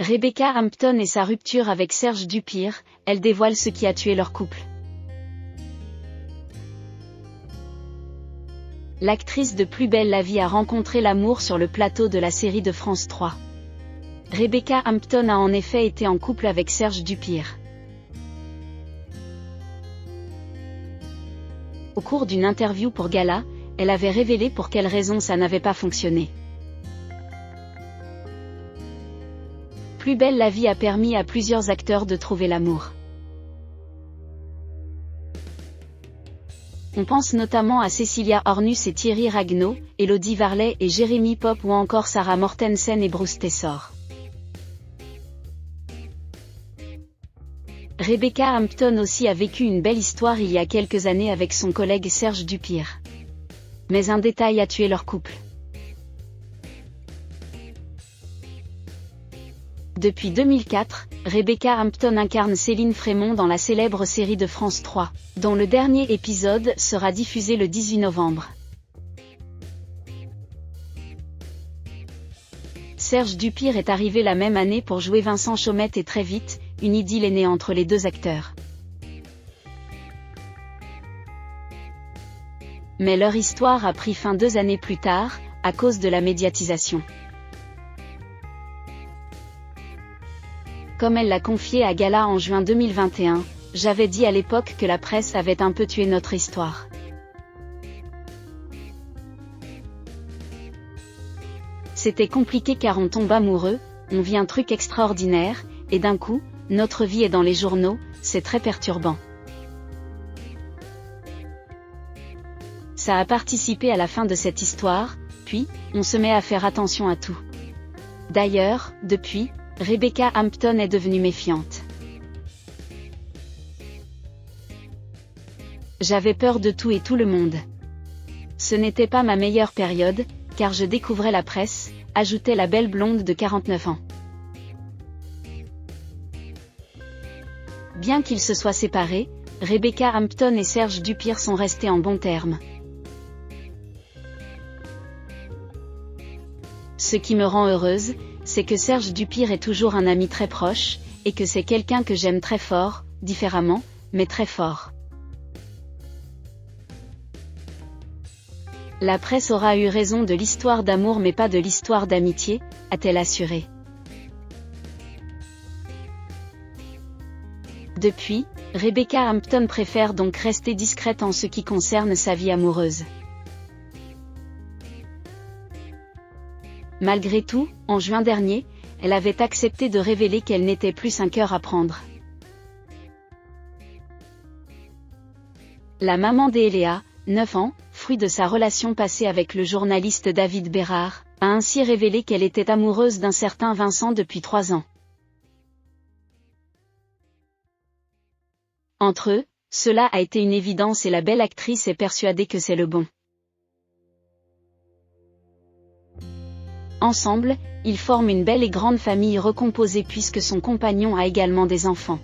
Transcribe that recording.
Rebecca Hampton et sa rupture avec Serge Dupire, elle dévoile ce qui a tué leur couple. L'actrice de Plus belle la vie a rencontré l'amour sur le plateau de la série de France 3. Rebecca Hampton a en effet été en couple avec Serge Dupire. Au cours d'une interview pour Gala, elle avait révélé pour quelles raisons ça n'avait pas fonctionné. Plus belle la vie a permis à plusieurs acteurs de trouver l'amour. On pense notamment à Cécilia Ornus et Thierry Ragnaud, Élodie Varlet et Jérémy Pop ou encore Sarah Mortensen et Bruce Tessor. Rebecca Hampton aussi a vécu une belle histoire il y a quelques années avec son collègue Serge Dupire. Mais un détail a tué leur couple. Depuis 2004, Rebecca Hampton incarne Céline Frémont dans la célèbre série de France 3, dont le dernier épisode sera diffusé le 18 novembre. Serge Dupire est arrivé la même année pour jouer Vincent Chaumette et très vite, une idylle est née entre les deux acteurs. Mais leur histoire a pris fin 2 années plus tard, à cause de la médiatisation. Comme elle l'a confié à Gala en juin 2021, j'avais dit à l'époque que la presse avait un peu tué notre histoire. C'était compliqué car on tombe amoureux, on vit un truc extraordinaire, et d'un coup, notre vie est dans les journaux, c'est très perturbant. Ça a participé à la fin de cette histoire, puis, on se met à faire attention à tout. D'ailleurs, depuis, Rebecca Hampton est devenue méfiante. J'avais peur de tout et tout le monde. Ce n'était pas ma meilleure période, car je découvrais la presse, ajoutait la belle blonde de 49 ans. Bien qu'ils se soient séparés, Rebecca Hampton et Serge Dupire sont restés en bons termes. Ce qui me rend heureuse, c'est que Serge Dupire est toujours un ami très proche, et que c'est quelqu'un que j'aime très fort, différemment, mais très fort. La presse aura eu raison de l'histoire d'amour mais pas de l'histoire d'amitié, a-t-elle assuré. Depuis, Rebecca Hampton préfère donc rester discrète en ce qui concerne sa vie amoureuse. Malgré tout, en juin dernier, elle avait accepté de révéler qu'elle n'était plus un cœur à prendre. La maman d'Eléa, 9 ans, fruit de sa relation passée avec le journaliste David Bérard, a ainsi révélé qu'elle était amoureuse d'un certain Vincent depuis 3 ans. Entre eux, cela a été une évidence et la belle actrice est persuadée que c'est le bon. Ensemble, ils forment une belle et grande famille recomposée puisque son compagnon a également des enfants.